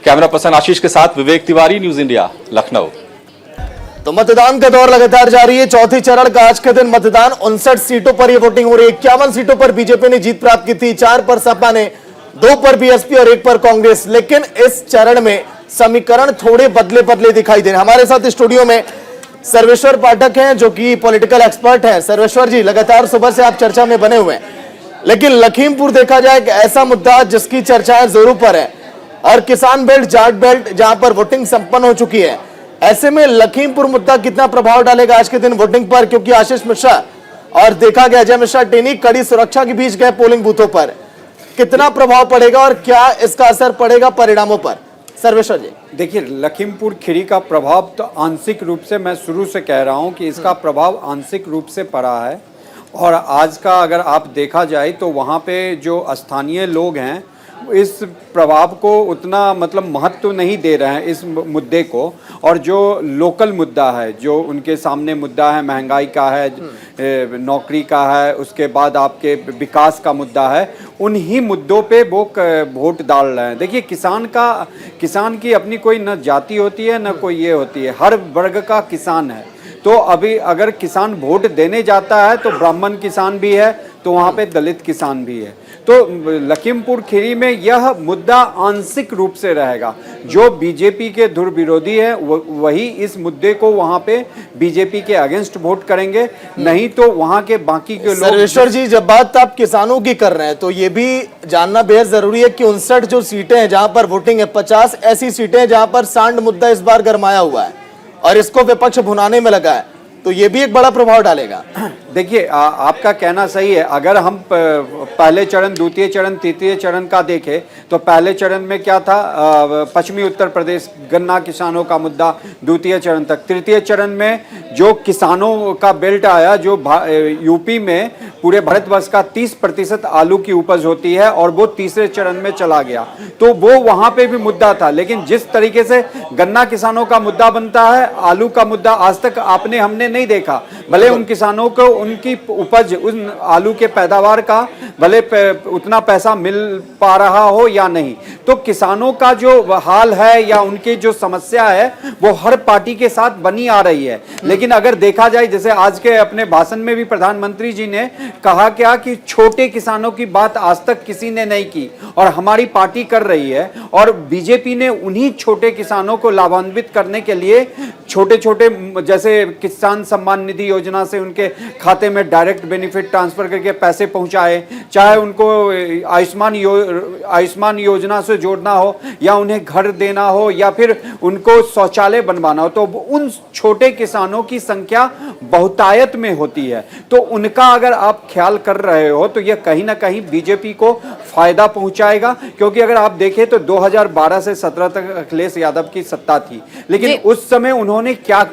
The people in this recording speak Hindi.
कैमरा पर्सन आशीष के साथ विवेक तिवारी, न्यूज इंडिया, लखनऊ। तो मतदान का दौर लगातार जारी है। चौथी चरण का आज के दिन मतदान 59 सीटों पर यह वोटिंग हो रही है। 51 सीटों पर बीजेपी ने जीत प्राप्त की थी, 4 पर सपा ने, 2 पर बीएसपी और 1 पर कांग्रेस। लेकिन इस चरण में समीकरण थोड़े बदले बदले दिखाई दे रहे हैं। हमारे साथ स्टूडियो में सर्वेश्वर पाठक हैं, जो कि पॉलिटिकल एक्सपर्ट हैं। सर्वेश्वर जी, लगातार सुबह से आप चर्चा में बने हुए हैं, लेकिन लखीमपुर देखा जाए एक ऐसा मुद्दा जिसकी चर्चाएं जोरों पर है, और किसान बेल्ट, जाट बेल्ट, जहां पर वोटिंग संपन्न हो चुकी है। ऐसे में लखीमपुर मुद्दा कितना प्रभाव डालेगा आज के दिन वोटिंग पर? क्योंकि आशीष मिश्रा और देखा गया अजय मिश्रा टेनी कड़ी सुरक्षा के बीच गए पोलिंग बूथों पर। कितना प्रभाव पड़ेगा और क्या इसका असर पड़ेगा परिणामों पर? सर्वेश्वर जी, देखिए, लखीमपुर खीरी का प्रभाव तो आंशिक रूप से, मैं शुरू से कह रहा हूं कि इसका प्रभाव आंशिक रूप से पड़ा है। और आज का अगर आप देखा जाए तो वहाँ पे जो स्थानीय लोग हैं इस प्रभाव को उतना मतलब महत्व नहीं दे रहे हैं इस मुद्दे को। और जो लोकल मुद्दा है, जो उनके सामने मुद्दा है, महंगाई का है, नौकरी का है, उसके बाद आपके विकास का मुद्दा है, उन्हीं मुद्दों पे वो वोट डाल रहे हैं। देखिए, किसान की अपनी कोई न जाति होती है न कोई ये होती है, हर वर्ग का किसान है। तो अभी अगर किसान वोट देने जाता है तो ब्राह्मण किसान भी है, तो वहाँ पे दलित किसान भी है। तो लखीमपुर खीरी में यह मुद्दा आंशिक रूप से रहेगा। जो बीजेपी के धुर विरोधी है वही इस मुद्दे को वहाँ पे बीजेपी के अगेंस्ट वोट करेंगे, नहीं तो वहाँ के बाकी के लोग। सर्वेश्वर जी, जब बात आप किसानों की कर रहे हैं तो ये भी जानना बेहद जरूरी है कि 59 जो सीटें हैं जहां पर वोटिंग है, 50 ऐसी सीटें हैं जहां पर सांड मुद्दा इस बार गरमाया हुआ है और इसको विपक्ष भुनाने में लगा है, तो ये भी एक बड़ा प्रभाव डालेगा। देखिए, आपका कहना सही है। अगर हम पहले चरण, द्वितीय चरण, तृतीय चरण का देखें तो पहले चरण में क्या था, पश्चिमी उत्तर प्रदेश गन्ना किसानों का मुद्दा, द्वितीय चरण तक। तृतीय चरण में जो किसानों का बेल्ट आया, जो यूपी में पूरे भारतवर्ष का 30% आलू की उपज होती है, और वो तीसरे चरण में चला गया, तो वो वहाँ पे भी मुद्दा था। लेकिन जिस तरीके से गन्ना किसानों का मुद्दा बनता है, आलू का मुद्दा आज तक आपने हमने नहीं देखा। भले उन किसानों को उनकी उपज, उन आलू के पैदावार का भले उतना पैसा मिल पा रहा हो या नहीं, तो किसानों का जो हाल है या उनकी जो समस्या है वो हर पार्टी के साथ बनी आ रही है। लेकिन अगर देखा जाए, जैसे आज के अपने भाषण में भी प्रधानमंत्री जी ने कहा क्या कि छोटे किसानों की बात आज तक किसी ने नहीं की और हमारी पार्टी कर रही है। और बीजेपी ने उन्हीं छोटे किसानों को लाभान्वित करने के लिए छोटे छोटे, जैसे किसान सम्मान निधि योजना से उनके खाते में डायरेक्ट बेनिफिट ट्रांसफर करके पैसे पहुंचाए, चाहे उनको आयुष्मान योजना से जोड़ना हो, या उन्हें घर देना हो, या फिर उनको शौचालय बनवाना हो, तो उन छोटे किसानों की संख्या बहुतायत में होती है। तो उनका अगर आप ख्याल कर रहे हो तो यह कहीं ना कहीं बीजेपी को फायदा पहुंचाएगा। क्योंकि अगर आप देखें तो 2012 से 17 तक अखिलेश यादव की सत्ता थी, लेकिन उस समय उन्होंने क्या